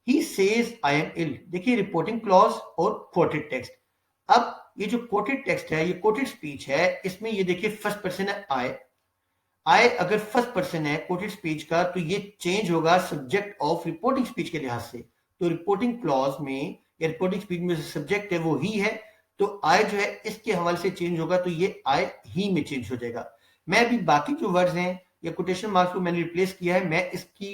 He says I am ill. देखिए reporting clause और quoted text. अब ये जो कोटेड टेक्स्ट है, ये कोटेड स्पीच है, इसमें ये देखिए फर्स्ट पर्सन है आई अगर फर्स्ट पर्सन है कोटेड स्पीच का, तो ये चेंज होगा सब्जेक्ट ऑफ रिपोर्टिंग स्पीच के लिहाज से। तो रिपोर्टिंग क्लॉज में या रिपोर्टिंग स्पीच में जो सब्जेक्ट है वो ही है, तो आई जो है इसके हवाले से चेंज होगा, तो ये आई ही में चेंज हो जाएगा। मैं अभी बाकी जो वर्ड्स हैं या कोटेशन मार्क्स को मैंने रिप्लेस किया है, मैं इसकी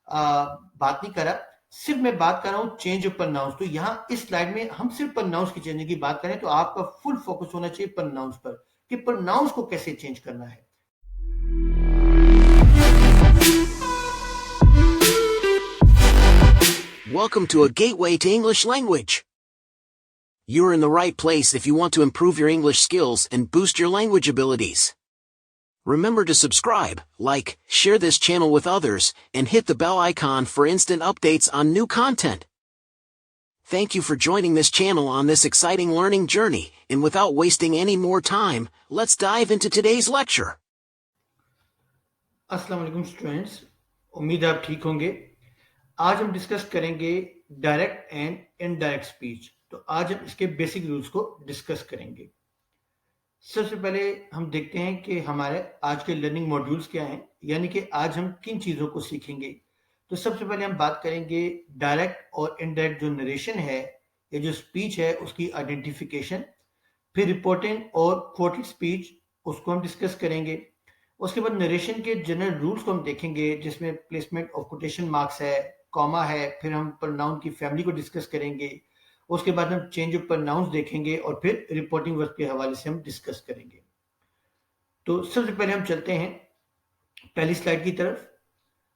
बात नहीं कर रहा, सिर्फ मैं बात कर रहा हूं चेंज ऑफ प्रोनाउंस। तो यहाँ इस स्लाइड में हम सिर्फ प्रोनाउंस की चेंजिंग की बात करें, तो आपका फुल फोकस होना चाहिए प्रोनाउंस पर कि प्रोनाउंस को कैसे चेंज करना है। Welcome to A Gateway to English Language. You're in the right place if you want to improve your English skills and boost your language abilities. Remember to subscribe, like, share this channel with others, and hit the bell icon for instant updates on new content. Thank you for joining this channel on this exciting learning journey, and without wasting any more time, let's dive into today's lecture. अस्सलाम वालेकुम students, उम्मीद है आप ठीक होंगे। आज हम discuss करेंगे डायरेक्ट एंड इनडायरेक्ट स्पीच। तो आज हम इसके बेसिक रूल्स को डिस्कस करेंगे। सबसे पहले हम देखते हैं कि हमारे आज के लर्निंग मॉड्यूल्स क्या हैं, यानी कि आज हम किन चीज़ों को सीखेंगे। तो सबसे पहले हम बात करेंगे डायरेक्ट और इनडायरेक्ट जो नरेशन है या जो स्पीच है उसकी आइडेंटिफिकेशन। फिर रिपोर्टिंग और कोटेड स्पीच उसको हम डिस्कस करेंगे। उसके बाद नरेशन के जनरल रूल्स को हम देखेंगे, जिसमें प्लेसमेंट ऑफ कोटेशन मार्क्स है, कॉमा है। फिर हम प्रोनाउन की फैमिली को डिस्कस करेंगे। उसके बाद हम चेंज ऑफ प्रोनाउंस देखेंगे और फिर रिपोर्टिंग वर्क के हवाले से हम डिस्कस करेंगे। तो सबसे पहले हम चलते हैं पहली स्लाइड की तरफ।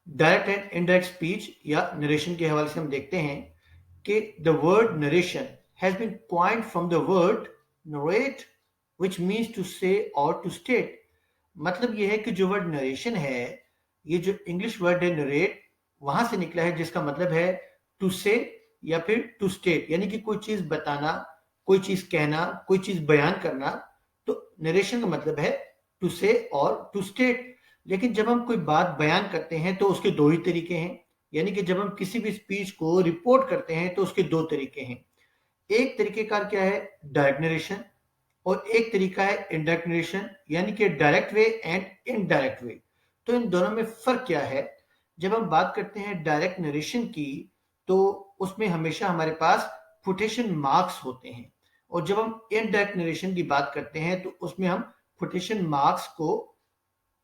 डायरेक्ट एंड इनडायरेक्ट स्पीच या नरेशन के हवाले से हम देखते हैं कि the word narration has been coined from the word narrate which means to say और टू स्टेट। मतलब यह है कि जो वर्ड नरेशन है, ये जो इंग्लिश वर्ड है नरेट, वहां से निकला है, जिसका मतलब है टू से या फिर टू स्टेट, यानी कि कोई चीज बताना, कोई चीज कहना, कोई चीज बयान करना। तो नरेशन का मतलब है टू से और टू स्टेट। लेकिन जब हम कोई बात बयान करते हैं तो उसके दो ही तरीके हैं, यानी कि जब हम किसी भी स्पीच को रिपोर्ट करते हैं तो उसके दो तरीके हैं। एक तरीकेकार क्या है, डायरेक्ट नरेशन, और एक तरीका है इनडायरेक्ट नरेशन, यानी कि direct way and indirect way. तो इन दोनों में फर्क क्या है? जब हम बात करते हैं डायरेक्ट नरेशन की, तो उसमें हमेशा हमारे पास कोटेशन मार्क्स होते हैं, और जब हम इनडायरेक्ट नरेशन की बात करते हैं तो उसमें हम कोटेशन मार्क्स को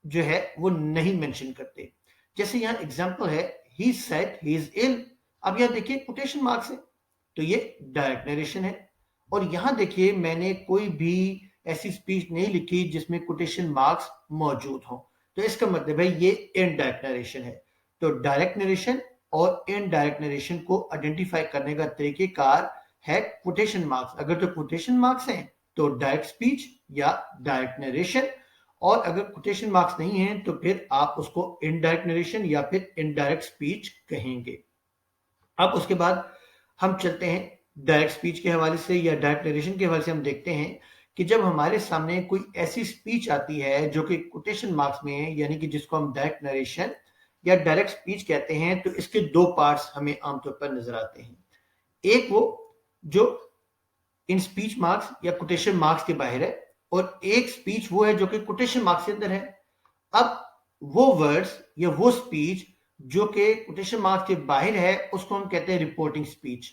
जो है वो नहीं मेंशन करते। जैसे यहाँ एग्जांपल है, ही सेड ही इज इल। अब यहाँ देखिए कोटेशन मार्क्स है, तो ये डायरेक्ट नरेशन है। और यहां देखिए मैंने कोई भी ऐसी स्पीच नहीं लिखी जिसमें कोटेशन मार्क्स मौजूद हो, तो इसका मतलब है ये इनडायरेक्ट नरेशन है। तो डायरेक्ट नरेशन और इनडायरेक्ट नरेशन को आइडेंटिफाई करने का तरीकेकार है कोटेशन मार्क्स। अगर तो कोटेशन मार्क्स हैं तो डायरेक्ट स्पीच या डायरेक्ट नरेशन, और अगर कोटेशन मार्क्स नहीं हैं तो फिर आप उसको इनडायरेक्ट नरेशन या फिर इनडायरेक्ट स्पीच कहेंगे। अब उसके बाद हम चलते हैं डायरेक्ट स्पीच के हवाले से या डायरेक्ट नरेशन के हवाले से। हम देखते हैं कि जब हमारे सामने कोई ऐसी स्पीच आती है जो कि कोटेशन मार्क्स में है, यानी कि जिसको हम डायरेक्ट नरेशन या डायरेक्ट स्पीच कहते हैं, तो इसके दो पार्ट्स हमें आमतौर पर नजर आते हैं। एक वो जो इन स्पीच मार्क्स या कोटेशन मार्क्स के बाहर है, और एक स्पीच वो है जो कि कोटेशन मार्क्स के अंदर है। अब वो वर्ड्स या वो स्पीच जो कि कोटेशन मार्क्स के बाहर है उसको हम कहते हैं रिपोर्टिंग स्पीच,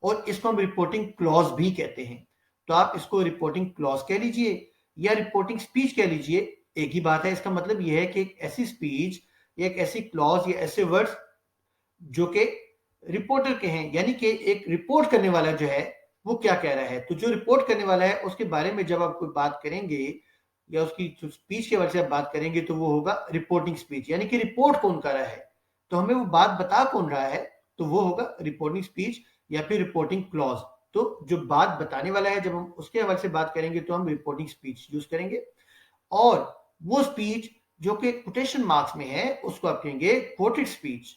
और इसको हम रिपोर्टिंग क्लॉज भी कहते हैं। तो आप इसको रिपोर्टिंग क्लॉज कह लीजिए या रिपोर्टिंग स्पीच कह लीजिए, एक ही बात है। इसका मतलब यह है कि एक ऐसी स्पीच या एक ऐसी क्लॉज या ऐसे वर्ड्स जो कि रिपोर्टर के हैं, यानी कि एक रिपोर्ट करने वाला जो है वो क्या कह रहा है। तो जो रिपोर्ट करने वाला है उसके बारे में जब आप कोई बात करेंगे या उसकी स्पीच के बारे से आप बात करेंगे तो वो होगा रिपोर्टिंग स्पीच, यानी कि रिपोर्ट कौन कर रहा है, तो हमें वो बात बता कौन रहा है, तो वो होगा रिपोर्टिंग स्पीच या फिर रिपोर्टिंग क्लॉज। तो जो बात बताने वाला है, जब हम उसके हवाले से बात करेंगे तो हम रिपोर्टिंग स्पीच यूज करेंगे। और वो स्पीच जो कि कोटेशन मार्क्स में है उसको आप कहेंगे कोटेड स्पीच,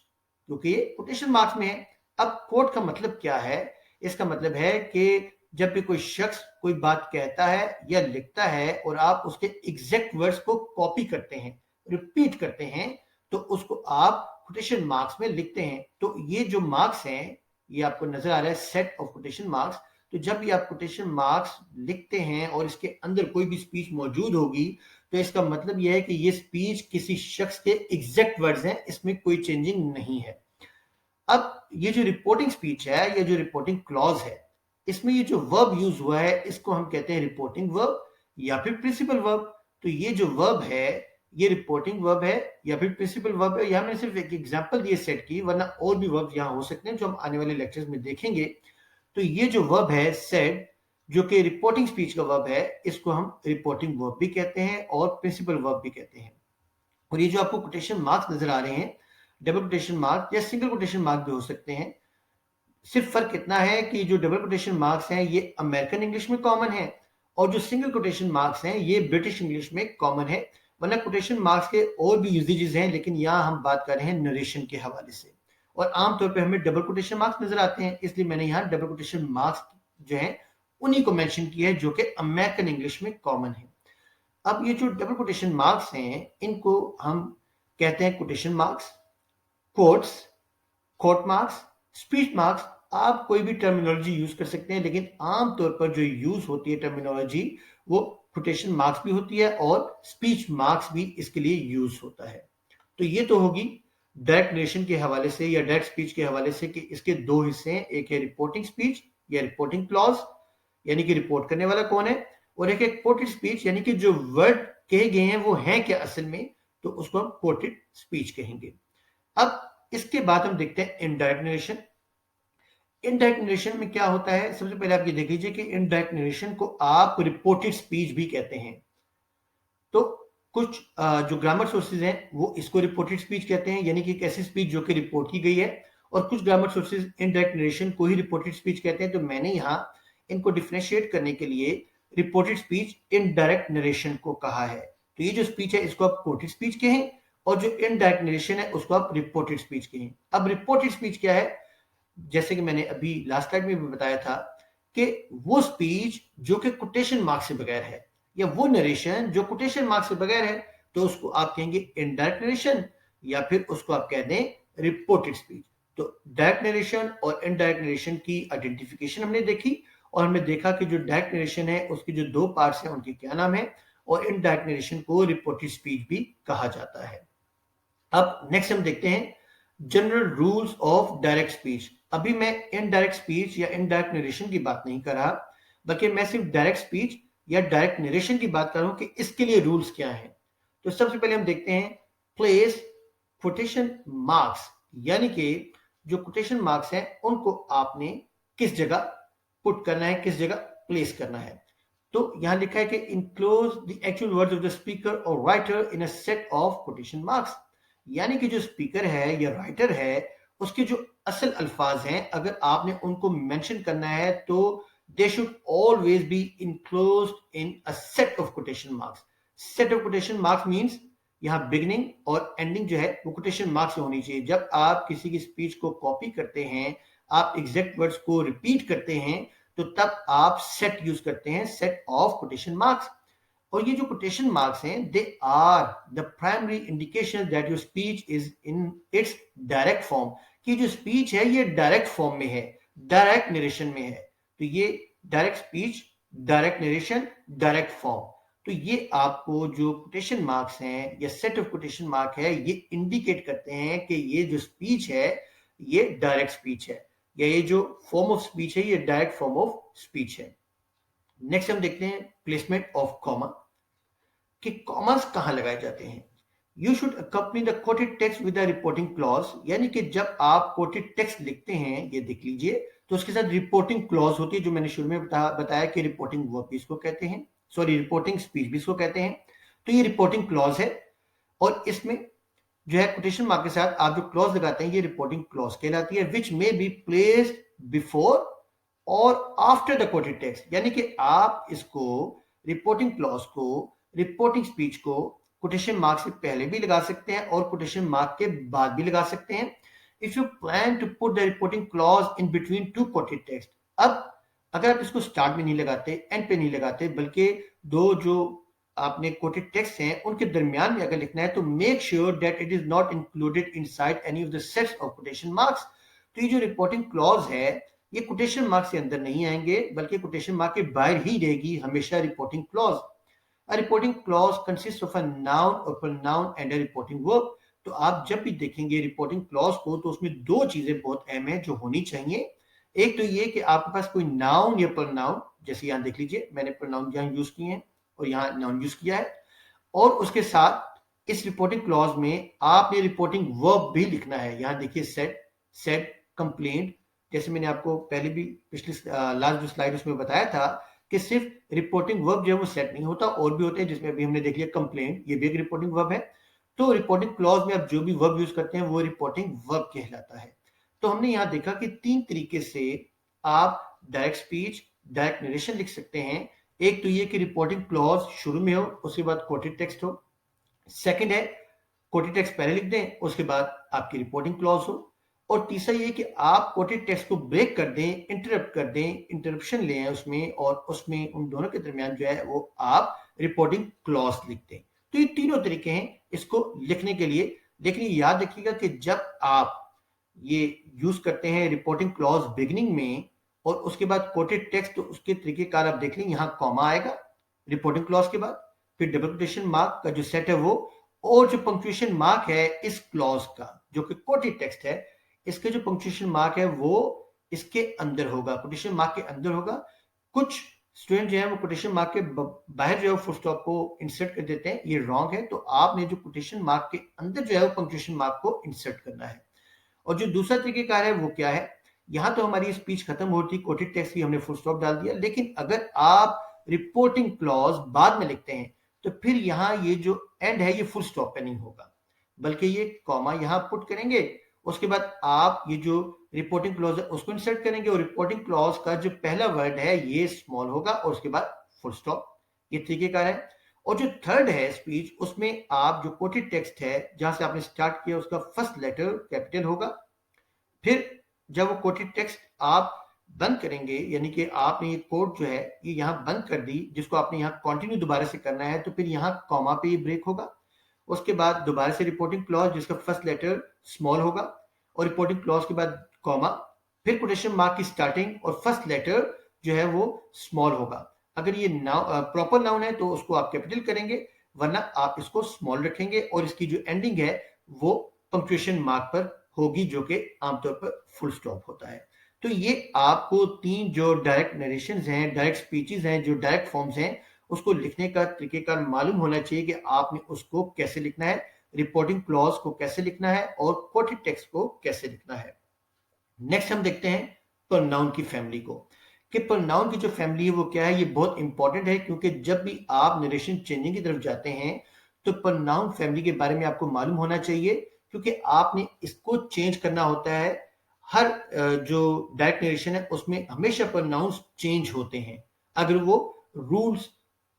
क्योंकि ये कोटेशन मार्क्स में है। अब कोट का मतलब क्या है? इसका मतलब है कि जब भी कोई शख्स कोई बात कहता है या लिखता है और आप उसके एग्जैक्ट वर्ड्स को कॉपी करते हैं, रिपीट करते हैं, तो उसको आप कोटेशन मार्क्स में लिखते हैं, तो ये जो मार्क्स हैं, ये आपको नजर आ रहा है सेट ऑफ कोटेशन मार्क्स। तो जब भी आप कोटेशन मार्क्स लिखते हैं और इसके अंदर कोई भी स्पीच मौजूद होगी, तो इसका मतलब यह है कि ये स्पीच किसी शख्स के एग्जैक्ट वर्ड्स हैं, इसमें कोई चेंजिंग नहीं है। अब ये जो रिपोर्टिंग स्पीच है, ये जो रिपोर्टिंग क्लॉज है, इसमें ये जो वर्ब यूज हुआ है, इसको हम कहते हैं रिपोर्टिंग वर्ब या फिर प्रिंसिपल वर्ब। तो ये जो वर्ब है, ये रिपोर्टिंग वर्ब है या फिर प्रिंसिपल वर्ब है। यहाँ मैंने सिर्फ एक एग्जांपल दिए सेट की, वरना और भी वर्ब यहाँ हो सकते हैं जो हम आने वाले लेक्चर्स में देखेंगे। तो ये जो वर्ब है सेड, जो कि रिपोर्टिंग स्पीच का वर्ब है, इसको हम रिपोर्टिंग वर्ब भी कहते हैं और प्रिंसिपल वर्ब भी कहते हैं। और ये जो आपको कोटेशन मार्क्स नजर आ रहे हैं, डबल कोटेशन मार्क या सिंगल कोटेशन मार्क भी हो सकते हैं। सिर्फ फर्क इतना है कि जो डबल कोटेशन मार्क्स हैं ये अमेरिकन इंग्लिश में कॉमन है, और जो सिंगल कोटेशन मार्क्स हैं ये ब्रिटिश इंग्लिश में कॉमन है। वरना कोटेशन मार्क्स के और भी यूजेजेस हैं, लेकिन यहाँ हम बात कर रहे हैं नरेशन के हवाले से, और आमतौर पर हमें डबल कोटेशन मार्क्स नजर आते हैं, इसलिए मैंने यहाँ डबल कोटेशन मार्क्स जो है उन्हीं को मेंशन किया है जो कि अमेरिकन इंग्लिश में कॉमन है। अब ये जो डबल कोटेशन मार्क्स हैं, इनको हम कहते हैं quotation marks, quotes, quote marks, speech marks. आप कोई भी टर्मिनोलॉजी यूज कर सकते हैं, लेकिन आमतौर पर जो यूज होती है टर्मिनोलॉजी, वो कोटेशन मार्क्स भी होती है और स्पीच मार्क्स भी इसके लिए यूज होता है। तो ये तो होगी डायरेक्ट नरेशन के हवाले से या डायरेक्ट स्पीच के हवाले से कि इसके दो हिस्से हैं, एक है रिपोर्टिंग स्पीच या रिपोर्टिंग क्लॉज, यानी कि रिपोर्ट करने वाला कौन है, और एक है कोटेड स्पीच, यानी कि जो वर्ड कहे गए हैं वो हैं क्या असल में, तो उसको हम कोटेड स्पीच कहेंगे। अब इसके बाद हम देखते हैं इनडायरेक्ट नरेशन। इनडायरेक्ट नरेशन में क्या होता है, सबसे पहले आप ये देख लीजिए कि इनडायरेक्ट नरेशन को आप रिपोर्टेड स्पीच भी कहते हैं। तो कुछ जो ग्रामर सोर्सेज हैं वो इसको रिपोर्टेड स्पीच कहते हैं, यानी कि एक ऐसी स्पीच जो कि रिपोर्ट की गई है, और कुछ ग्रामर सोर्सेज इनडायरेक्ट नरेशन को ही रिपोर्टेड स्पीच कहते हैं। तो मैंने यहाँ इनको डिफरेंशिएट करने के लिए रिपोर्टेड स्पीच इनडायरेक्ट नरेशन को कहा है। तो ये जो स्पीच है इसको आप कोटेड स्पीच कहें, और जो इनडायरेक्ट नरेशन है उसको आप रिपोर्टेड स्पीच कहें। अब रिपोर्टेड स्पीच क्या है, जैसे कि मैंने अभी लास्ट स्लाइड में भी बताया था कि वो स्पीच जो कि कोटेशन मार्क से बगैर है, या वो नरेशन जो कोटेशन मार्क से बगैर है, तो उसको आप कहेंगे इनडायरेक्ट नरेशन, या फिर उसको आप कह दें रिपोर्टेड स्पीच। तो डायरेक्ट नरेशन और इनडायरेक्ट नरेशन की आइडेंटिफिकेशन हमने देखी, और हमने देखा कि जो डायरेक्ट नरेशन है उसके जो दो पार्ट्स हैं उनके क्या नाम है, और इनडायरेक्ट नरेशन को रिपोर्टेड स्पीच भी कहा जाता है। अब नेक्स्ट हम देखते हैं general rules of direct speech. अभी मैं इनडायरेक्ट स्पीच या इनडायरेक्ट नरेशन की बात नहीं कर रहा, बल्कि मैं सिर्फ डायरेक्ट स्पीच या डायरेक्ट नरेशन की बात कर रहा हूं कि इसके लिए रूल्स क्या हैं। तो सबसे पहले हम देखते हैं प्लेस कोटेशन मार्क्स, यानी कि जो कोटेशन मार्क्स हैं उनको आपने किस जगह पुट करना है, किस जगह प्लेस करना है। तो यहां लिखा है कि enclose the actual words of the speaker और writer in a set of quotation marks, यानी कि जो स्पीकर है या राइटर है उसके जो असल अल्फाज हैं, अगर आपने उनको मेंशन करना है तो they should always be enclosed in a set of quotation marks. Set of quotation marks means यहाँ बिगिनिंग और एंडिंग जो है वो कोटेशन मार्क्स से होनी चाहिए। जब आप किसी की स्पीच को कॉपी करते हैं, आप एग्जैक्ट वर्ड्स को रिपीट करते हैं, तो तब आप सेट यूज करते हैं, सेट ऑफ कोटेशन मार्क्स। और ये जो कोटेशन मार्क्स हैं, they are the primary indication that your speech is in its direct form, कि जो स्पीच है ये डायरेक्ट फॉर्म में है, डायरेक्ट नरेशन में है। तो ये direct speech, direct narration, direct form, तो ये आपको जो कोटेशन मार्क्स हैं या सेट ऑफ कोटेशन मार्क है, ये इंडिकेट करते हैं कि ये जो स्पीच है ये डायरेक्ट स्पीच है, या ये जो फॉर्म ऑफ स्पीच है ये डायरेक्ट फॉर्म ऑफ स्पीच है। नेक्स्ट हम देखते हैं प्लेसमेंट ऑफ कॉमा, कि कॉमास कहां लगाए जाते हैं। You should accompany the coated text with the reporting clause, यानी कि जब आप कोटेड टेक्स्ट लिखते हैं, ये देख लीजिए, तो उसके साथ रिपोर्टिंग क्लॉज होती है, जो मैंने शुरू में बताया कि रिपोर्टिंग वर्ब भी इसको कहते हैं, सॉरी रिपोर्टिंग स्पीच भी इसको कहते हैं। तो ये रिपोर्टिंग क्लॉज है, और इसमें जो है कोटेशन मार्क के साथ आप जो क्लॉज लगाते हैं ये रिपोर्टिंग क्लॉज कहलाती है, विच मे बी प्लेस्ड बिफोर और आफ्टर द कोटेड टेक्स्ट, यानी कि आप इसको रिपोर्टिंग क्लॉज को, रिपोर्टिंग स्पीच को कोटेशन मार्क से पहले भी लगा सकते हैं और कोटेशन मार्क के बाद भी लगा सकते हैं। If you plan to put the reporting clause in between two quoted text, अब अगर आप इसको स्टार्ट में नहीं लगाते, एंड पे नहीं लगाते, बल्कि दो जो आपने कोटेड टेक्स्ट हैं उनके दरमियान में अगर लिखना है तो make sure that it is not included inside any of the sets of quotation marks. तो ये जो रिपोर्टिंग क्लॉज है ये कोटेशन मार्क्स के अंदर नहीं आएंगे बल्कि कोटेशन मार्क के बाहर ही रहेगी हमेशा reporting clause. A reporting clause consists of a noun or pronoun and a reporting verb। तो आप जब भी देखेंगे रिपोर्टिंग क्लॉज को तो उसमें दो चीजें बहुत अहम है जो होनी चाहिए। एक तो ये कि आपके पास कोई नाउन या प्रोनाउन, जैसे यहां देख लीजिए मैंने प्रोनाउन यहां यूज किए हैं और यहां नाउन यूज किया है, और उसके साथ इस रिपोर्टिंग क्लॉज में आपने रिपोर्टिंग वर्ब भी लिखना है। यहां देखिए सेड, सेड, कंप्लेंट, जैसे मैंने आपको पहले भी पिछली लास्ट जो स्लाइड उसमें बताया था कि सिर्फ रिपोर्टिंग वर्ब जो है वो सेट नहीं होता, और भी होते हैं, जिसमें अभी हमने देख लिया कंप्लेंट, ये भी एक रिपोर्टिंग वर्ब है। तो रिपोर्टिंग क्लॉज में आप जो भी वर्ब यूज करते हैं वो रिपोर्टिंग वर्ब कहलाता है। तो हमने यहां देखा कि तीन तरीके से आप डायरेक्ट स्पीच, डायरेक्ट नरेशन लिख सकते हैं। एक तो ये कि रिपोर्टिंग क्लॉज शुरू में हो, उसके बाद कोटेड टेक्स्ट हो। सेकंड है कोटेड टेक्स्ट पहले लिख दें, उसके बाद आपकी रिपोर्टिंग क्लॉज हो। और तीसरा ये कि आप कोटेड टेक्स्ट को ब्रेक कर दें, इंटरप्ट कर दें, इंटरप्शन ले आए उसमें, और उसमें उन दोनों के दरमियान जो है वो आप रिपोर्टिंग क्लॉज लिख दें। तो ये तीनों तरीके हैं इसको लिखने के लिए। लेकिन याद रखिएगा कि जब आप ये यूज करते हैं रिपोर्टिंग क्लॉज बिगिनिंग में और उसके बाद कोटेड टेक्स्ट, तो उसके तरीकेकार आप देख लें, यहाँ कॉमा आएगा रिपोर्टिंग क्लॉज के बाद, फिर डबल कोटेशन मार्क का जो सेट है वो, और जो पंक्चुएशन मार्क है इस क्लॉज का जो कि कोटेड टेक्स्ट है, इसके जो पंक्चुएशन मार्क है वो इसके अंदर होगा, कोटेशन मार्क के अंदर होगा। कुछ स्टूडेंट जो है वो कोटेशन मार्क के बाहर जो है फुल स्टॉप को इंसर्ट कर देते हैं, ये रॉन्ग है। तो आपने जो कोटेशन मार्क के अंदर जो है वो पंक्चुएशन मार्क को इंसर्ट करना है। और जो दूसरा तरीकेकार है वो क्या है, यहां तो हमारी स्पीच खत्म होती, कोटेड टेक्स्ट भी हमने फुल स्टॉप डाल दिया, लेकिन अगर आप रिपोर्टिंग क्लॉज बाद में लिखते हैं तो फिर यहाँ ये जो एंड है ये फुल स्टॉप पे नहीं होगा, बल्कि ये कॉमा यहाँ पुट करेंगे, उसके बाद आप ये जो रिपोर्टिंग क्लॉज है उसको इंसर्ट करेंगे, और रिपोर्टिंग क्लॉज का जो पहला वर्ड है ये स्मॉल होगा और उसके बाद फुल स्टॉप। ये तरीकेकार है। और जो थर्ड है स्पीच, उसमें आप जो कोटेड टेक्स्ट है जहां से आपने स्टार्ट किया उसका फर्स्ट लेटर कैपिटल होगा। फिर जब वो कोटेड टेक्स्ट आप बंद करेंगे, यानी कि आपने ये कोड जो है ये यहाँ बंद कर दी, जिसको आपने यहाँ कंटिन्यू दोबारा से करना है, तो फिर यहाँ कॉमा पे ये ब्रेक होगा। उसके बाद दोबारा से रिपोर्टिंग क्लॉज जिसका फर्स्ट लेटर स्मॉल होगा, और रिपोर्टिंग क्लॉज के बाद कॉमा, फिर कोटेशन मार्क की स्टार्टिंग और फर्स्ट लेटर जो है वो स्मॉल होगा। अगर ये प्रॉपर नाउन है तो उसको आप कैपिटल करेंगे, वरना आप इसको स्मॉल रखेंगे, और इसकी जो एंडिंग है वो पंक्चुएशन मार्क पर होगी जो कि आमतौर पर फुल स्टॉप होता है। तो ये आपको तीन जो डायरेक्ट नरेशन हैं, डायरेक्ट स्पीचेस हैं, जो डायरेक्ट फॉर्म्स हैं, उसको लिखने का तरीकेकार मालूम होना चाहिए कि आपने उसको कैसे लिखना है, रिपोर्टिंग क्लॉज को कैसे लिखना है और कोटेड टेक्स्ट को कैसे लिखना है। नेक्स्ट हम देखते हैं प्रोनाउन की फैमिली को, कि प्रोनाउन की जो फैमिली है वो क्या है। ये बहुत इंपॉर्टेंट है क्योंकि जब भी आप नरेशन चेंजिंग की तरफ जाते हैं तो प्रोनाउन फैमिली के बारे में आपको मालूम होना चाहिए, क्योंकि आपने इसको चेंज करना होता है। हर जो डायरेक्ट नरेशन है उसमें हमेशा प्रोनाउंस चेंज होते हैं अगर वो रूल्स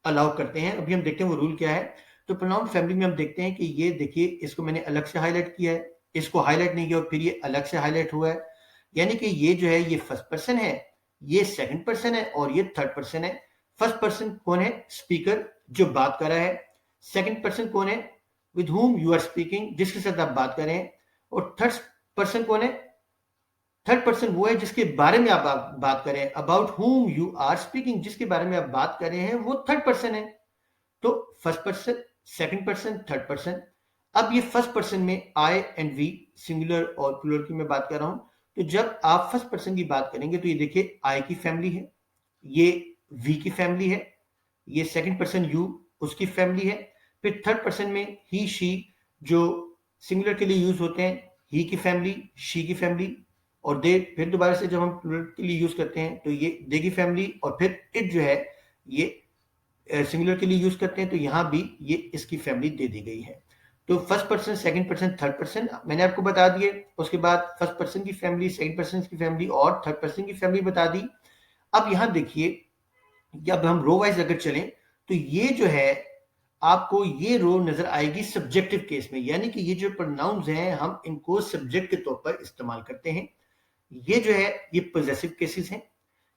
अलाउ करते हैं। अभी हम देखते हैं वो रूल क्या है। तो प्रोनाउन फैमिली में हम देखते हैं कि ये देखिए, इसको मैंने अलग से हाईलाइट किया है, इसको हाईलाइट नहीं किया और फिर ये अलग से हाईलाइट हुआ है, यानी कि ये जो है ये फर्स्ट पर्सन है, ये सेकंड पर्सन है और ये थर्ड पर्सन है। फर्स्ट पर्सन कौन है? स्पीकर जो बात कर रहा है। सेकंड पर्सन कौन है? With whom you are speaking, जिसके साथ आप बात कर रहे हैं। और थर्ड पर्सन कौन है? थर्ड पर्सन वो है जिसके बारे में आप बात करें, about whom you are speaking, जिसके बारे में आप बात कर रहे हैं वो थर्ड पर्सन है। तो first person, second person, third person. अब ये फर्स्ट पर्सन में आई एंड वी, सिंगुलर और प्लूरल की मैं बात कर रहा हूं। तो जब आप फर्स्ट पर्सन की बात करेंगे तो ये देखिए आई की फैमिली है, ये वी की फैमिली है, ये सेकंड पर्सन यू उसकी फैमिली है। फिर थर्ड पर्सन में ही शी जो सिंगुलर के लिए यूज होते हैं, ही की फैमिली, शी की फैमिली, और दे फिर दोबारा से जब हम प्लूरल के लिए यूज करते हैं तो ये दे की फैमिली, और फिर इट जो है ये सिंगुलर के लिए यूज करते हैं तो यहां भी ये इसकी फैमिली दे दी गई है। तो first person, second person, third person मैंने आपको बता दिए। उसके बाद फर्स्ट पर्सन की फैमिली, सेकंड पर्सन की फैमिली और थर्ड पर्सन की फैमिली बता दी। अब यहां देखिए, जब हम रो वाइज अगर चलें तो ये जो है आपको ये रो नजर आएगी सब्जेक्टिव केस में, यानी कि ये जो प्रोनाउंस हैं हम इनको सब्जेक्ट के तौर पर इस्तेमाल करते हैं। ये जो है ये पॉजेसिव केसेस हैं,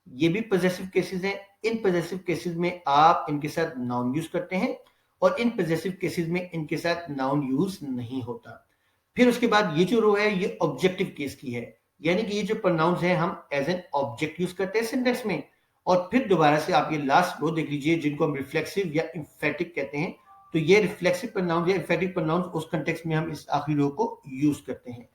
ये भी पॉजेसिव केसेस हैं। इन पॉजेसिव केसेस में आप इनके साथ नाउन यूज करते हैं। और इन पॉजेसिव केसेस में इनके साथ नाउन यूज नहीं होता। फिर उसके बाद ये जो रो है ये ऑब्जेक्टिव केस की है, यानी कि ये जो प्रोनाउंस है हम एज एन ऑब्जेक्ट यूज करते हैं सेंटेंस में। और फिर दोबारा से आप ये लास्ट रो देख लीजिए जिनको हम रिफ्लेक्सिव या इंफेटिक कहते हैं। तो ये रिफ्लेक्सिव प्रोनाउंस या इंफेटिक प्रोनाउंस उस कंटेक्स्ट में हम इस आखिरी रो को यूज करते हैं।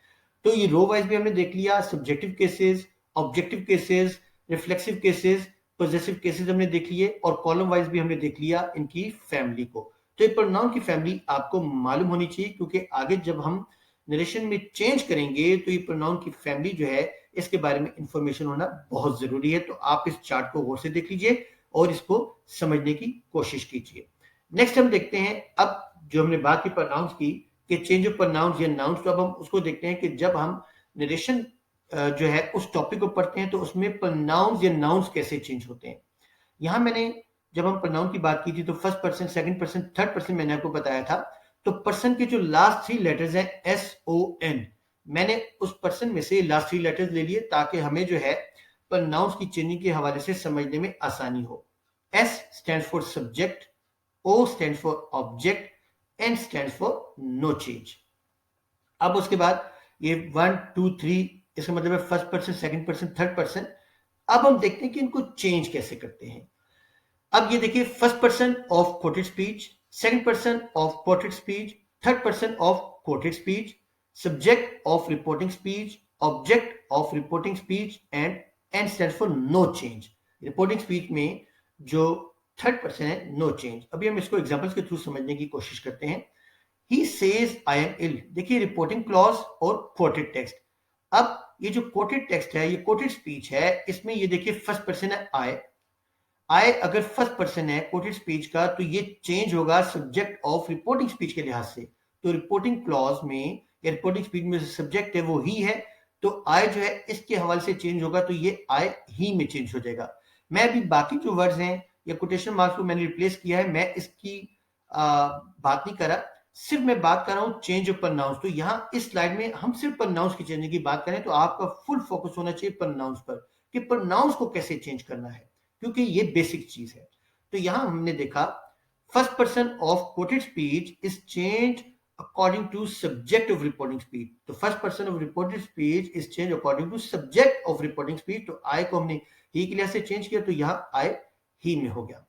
तो ये रो वाइज भी हमने देख लिया, subjective cases, objective cases, reflexive cases, possessive cases हमने देख लिए, और कॉलम वाइज भी हमने देख लिया इनकी फैमिली को। तो ये प्रोनाउन की फैमिली आपको मालूम होनी चाहिए, क्योंकि आगे जब हम नरेशन में चेंज करेंगे तो ये प्रोनाउन की फैमिली जो है इसके बारे में इंफॉर्मेशन होना बहुत जरूरी है। तो आप इस चार्ट को गौर से देख लीजिए और इसको समझने की कोशिश कीजिए। नेक्स्ट हम देखते हैं, अब जो हमने बात की प्रोनाउंस की कि चेंज ऑफ प्रोनाउंस या नाउन्स, तो अब हम उसको देखते हैं कि जब हम नरेशन जो है उस टॉपिक को पढ़ते हैं तो उसमें प्रोनाउंस या नाउन्स कैसे चेंज होते हैं। यहां मैंने जब हम प्रोनाउन की बात की थी तो first person, second person, third person मैंने आपको बताया था। तो पर्सन के जो लास्ट 3 लेटर्स हैं SON, मैंने उस पर्सन में से लास्ट 3 लेटर्स ले लिए ताकि हमें जो है प्रोनाउंस की चेंजिंग के हवाले से समझने में आसानी हो। S stands for subject, O stands for object, N stands for no change. अब उसके बाद ये 1 2 3 इसका मतलब है first person, second person, third person. अब हम देखते हैं कि इनको चेंज कैसे करते हैं। अब ये देखिए, first person of quoted speech, second person of quoted speech, third person of quoted speech, subject of reporting speech, object of reporting speech, and N stands for no change. Reporting speech में जो third person है, no change. अभी हम इसको examples के through समझने की कोशिश करते हैं। He says I am ill, देखिए रिपोर्टिंग क्लॉज और कोटेड टेक्स्ट। अब ये जो कोटेड टेक्स्ट है, ये कोटेड स्पीच है, इसमें ये देखिए फर्स्ट पर्सन है आई अगर फर्स्ट पर्सन है कोटेड स्पीच का तो ये चेंज होगा सब्जेक्ट ऑफ रिपोर्टिंग स्पीच के लिहाज से। तो रिपोर्टिंग क्लॉज में या रिपोर्टिंग स्पीच में जो सब्जेक्ट है वो ही है, तो आई जो है इसके हवाले से चेंज होगा, तो ये आई ही में चेंज हो जाएगा। मैं अभी बाकी जो वर्ड्स हैं या कोटेशन मार्क्स को मैंने रिप्लेस किया है, मैं इसकी बात नहीं कर रहा, सिर्फ मैं बात कर रहा हूं चेंज ऑफ प्रोनाउंस। तो यहाँ इस स्लाइड में हम सिर्फ प्रोनाउंस की चेंजिंग की बात करें तो आपका फुल फोकस होना चाहिए प्रोनाउंस पर कि प्रोनाउंस को कैसे चेंज करना है, क्योंकि ये बेसिक चीज है। तो यहां हमने देखा first person of quoted speech is change according to subject of reporting speech. तो first person of reported speech is change according to subject of reporting speech. तो आई को हमने ही के लिहाज से चेंज किया, तो यहां आई ही में हो गया।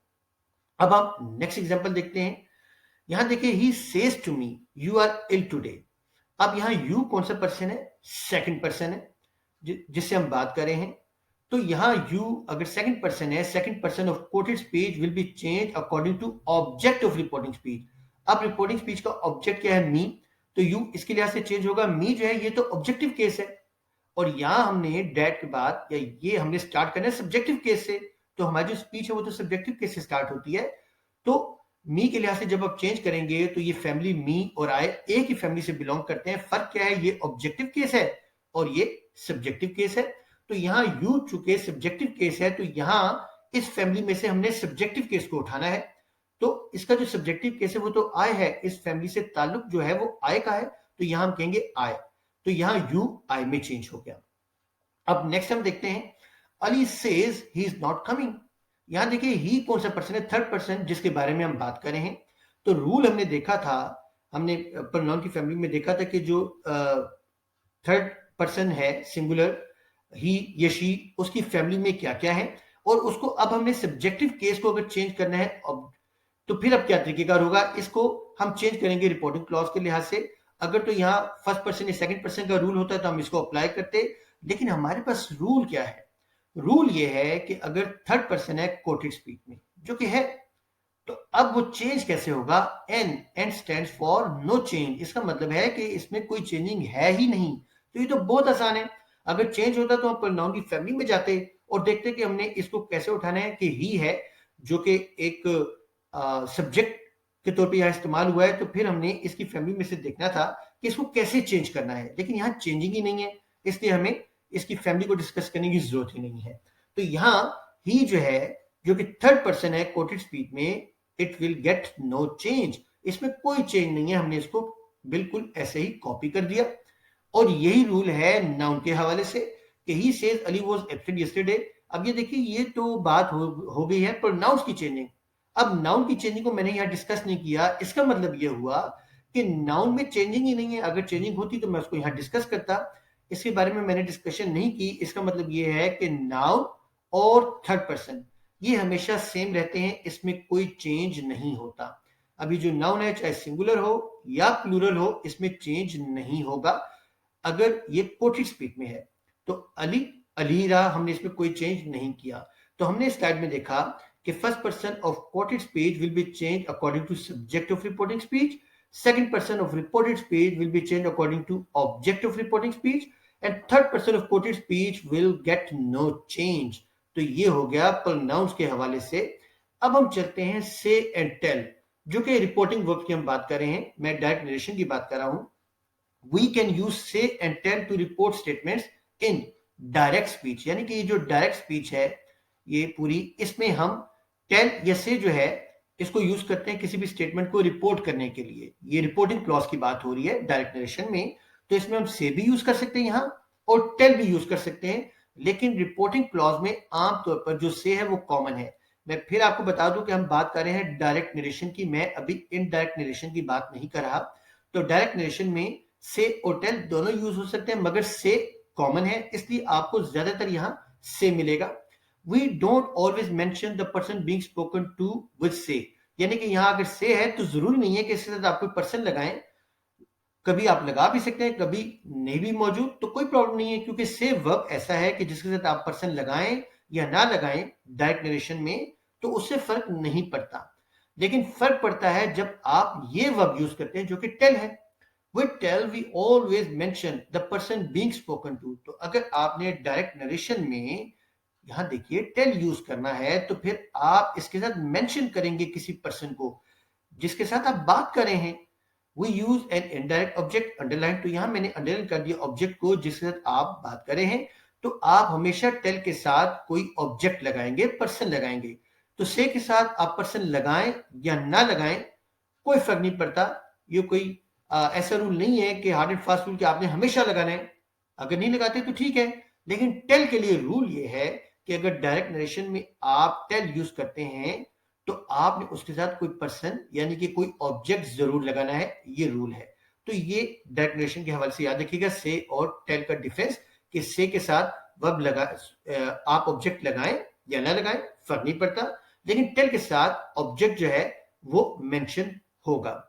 अब हम नेक्स्ट एग्जांपल देखते हैं। यहां देखिए, he says to me you are ill today. अब यहां यू कौन सा पर्सन है? सेकंड पर्सन है जिससे हम बात कर रहे हैं। तो यहां यू अगर सेकंड पर्सन है, second person of quoted speech will be change according to object of reporting speech. अब रिपोर्टिंग स्पीच का ऑब्जेक्ट क्या है? मी। तो यू इसके लिहाज से चेंज होगा। मी जो है ये तो ऑब्जेक्टिव केस है, और यहां हमने डेट के बाद या ये हमने स्टार्ट करना है सब्जेक्टिव केस से। तो हमारी जो स्पीच है वो तो सब्जेक्टिव केस से स्टार्ट होती है। तो मी के लिहाज से जब आप चेंज करेंगे तो ये फैमिली मी और आई एक ही फैमिली से बिलोंग करते हैं। फर्क क्या है? ये ऑब्जेक्टिव केस है और ये सब्जेक्टिव केस है। तो यहां यू चूंकि सब्जेक्टिव केस है, तो यहां इस फैमिली में से हमने सब्जेक्टिव केस को उठाना है। तो इसका जो सब्जेक्टिव केस है वो तो आई है, इस फैमिली से ताल्लुक जो है वो आई का है, तो यहां हम कहेंगे आई। तो यहां यू आई में चेंज हो गया। अब नेक्स्ट हम देखते हैं, Ali says he is not coming. यहां देखिए, ही कौन सा पर्सन है? थर्ड पर्सन, जिसके बारे में हम बात कर रहे हैं। तो रूल हमने देखा था, हमने प्रोनाउन की फैमिली में देखा था कि जो थर्ड पर्सन है सिंगुलर, ही या शी, उसकी फैमिली में क्या क्या है, और उसको अब हमने सब्जेक्टिव केस को अगर चेंज करना है तो फिर अब क्या तरीकेकार होगा? इसको हम चेंज करेंगे रिपोर्टिंग क्लॉज के लिहाज से। अगर तो यहाँ फर्स्ट पर्सन या सेकंड पर्सन का रूल होता तो हम इसको अप्लाई करते, लेकिन हमारे पास रूल क्या है? रूल ये है कि अगर थर्ड पर्सन है कोटेड स्पीच में, जो कि है, तो अब वो चेंज कैसे होगा? N stands for no change. इसका मतलब है कि इसमें कोई चेंजिंग है ही नहीं। तो ये तो बहुत आसान है। अगर चेंज होता तो हम प्रोनाउन की फैमिली में जाते और देखते कि हमने इसको कैसे उठाना है, कि ही है जो कि एक सब्जेक्ट के तौर पे यहाँ इस्तेमाल हुआ है, तो फिर हमने इसकी फैमिली में से देखना था कि इसको कैसे चेंज करना है। लेकिन यहाँ चेंजिंग ही नहीं है, इसलिए हमें इसकी फैमिली को डिस्कस करने की जरूरत ही नहीं है। तो यहाँ ही जो है, जो कि थर्ड पर्सन है कोटेड स्पीच में, it will get no change. इसमें कोई चेंज नहीं है, हमने इसको बिल्कुल ऐसे ही कॉपी कर दिया। और यही रूल है नाउन के हवाले से कि he says Ali was absent yesterday. अब ये देखिए, ये तो बात हो गई है प्रोनाउंस की चेंजिंग। अब नाउन की चेंजिंग को मैंने यहाँ डिस्कस नहीं किया, इसका मतलब ये हुआ कि नाउन में चेंजिंग ही नहीं है। अगर चेंजिंग होती तो मैं उसको यहाँ डिस्कस करता, इसके बारे में मैंने डिस्कशन नहीं की। इसका मतलब ये है कि नाउन और थर्ड पर्सन ये हमेशा सेम रहते हैं, इसमें कोई चेंज नहीं होता। अभी जो नाउन है चाहे सिंगुलर हो या प्लूरल हो, इसमें चेंज नहीं होगा अगर ये कोटेड स्पीच में है। तो अली अली रहा, हमने इसमें कोई चेंज नहीं किया। तो हमने स्लाइड में देखा कि first person of quoted speech will be changed according to subject of reporting speech, second person of reported speech will be changed according to object of reporting speech, and third person of quoted speech will get no change। तो ये हो गया pronounce के हवाले से। अब हम चलते हैं से एंड टेल, जो कि रिपोर्टिंग वर्ब की हम बात कर रहे हैं, मैं डायरेक्ट नरेशन की बात कर रहा हूं। we can use say and tell to report statements in direct speech, यानी कि ये जो डायरेक्ट स्पीच है ये पूरी, इसमें हम टेल या से जो है इसको यूज करते हैं किसी भी स्टेटमेंट को रिपोर्ट करने के लिए। ये रिपोर्टिंग क्लॉज की बात हो रही है डायरेक्ट नरेशन में, तो इसमें हम से भी यूज कर सकते हैं यहाँ और टेल भी यूज कर सकते हैं। लेकिन रिपोर्टिंग क्लॉज में आमतौर पर जो से है वो कॉमन है। मैं फिर आपको बता दूं कि हम बात कर रहे हैं डायरेक्ट नरेशन की, मैं अभी इनडायरेक्ट नरेशन की बात नहीं कर रहा। तो डायरेक्ट नरेशन में से और टेल दोनों यूज हो सकते हैं, मगर से कॉमन है इसलिए आपको ज्यादातर यहां से मिलेगा। We don't always mention the person being spoken to with say, यानी कि यहां अगर से है तो जरूरी नहीं है कि इसके साथ आप कोई पर्सन लगाएं, कभी आप लगा भी सकते हैं, कभी नहीं भी मौजूद तो कोई प्रॉब्लम नहीं है, क्योंकि से वर्ब ऐसा है कि जिसके साथ आप पर्सन लगाएं या ना लगाएं डायरेक्ट नरेशन में तो उससे फर्क नहीं पड़ता। लेकिन फर्क पड़ता है जब आप ये वर्ब यूज करते हैं जो कि टेल है। With tell we always mention the person being spoken to। तो अगर आपने डायरेक्ट नरेशन में यहां देखिए टेल यूज करना है तो फिर आप इसके साथ मेंशन करेंगे किसी पर्सन को जिसके साथ आप बात कर रहे हैं। We use an indirect object underline, तो यहां मैंने अंडरलाइन कर दिया ऑब्जेक्ट को जिसके साथ आप बात कर रहे हैं। तो आप हमेशा टेल के साथ कोई ऑब्जेक्ट लगाएंगे, पर्सन लगाएंगे। तो से के साथ आप पर्सन लगाएं या ना लगाएं कोई फर्क नहीं पड़ता। ये कोई ऐसा रूल नहीं है कि हार्ड एंड फास्ट रूल कि आपने हमेशा लगाना है, अगर नहीं लगाते तो ठीक है। लेकिन टेल के लिए रूल ये है कि अगर डायरेक्ट नरेशन में आप टेल यूज करते हैं तो आपने उसके साथ कोई पर्सन यानी कि कोई ऑब्जेक्ट जरूर लगाना है, ये रूल है। तो ये डायरेक्ट नरेशन के हवाले से याद रखिएगा से और टेल का डिफरेंस, कि से के साथ वर्ब लगा आप ऑब्जेक्ट लगाएं या ना लगाएं फर्क नहीं पड़ता, लेकिन टेल के साथ ऑब्जेक्ट जो है वो मेंशन होगा।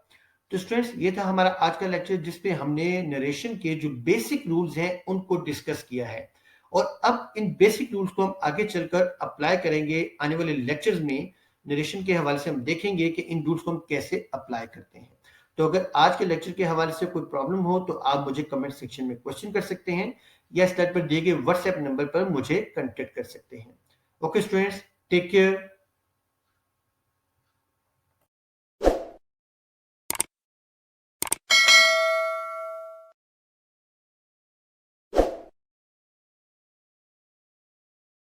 तो स्टूडेंट्स ये था हमारा आज का लेक्चर जिसपे हमने नरेशन के जो बेसिक रूल्स हैं उनको डिस्कस किया है। और अब इन बेसिक रूल्स को हम आगे चलकर अप्लाई करेंगे आने वाले लेक्चर्स में। नरेशन के हवाले से हम देखेंगे कि इन रूल्स को हम कैसे अप्लाई करते हैं। तो अगर आज के लेक्चर के हवाले से कोई प्रॉब्लम हो तो आप मुझे कमेंट सेक्शन में क्वेश्चन कर सकते हैं या स्लाइड पर दिए गए व्हाट्सएप नंबर पर मुझे कॉन्टेक्ट कर सकते हैं। Okay students, take care.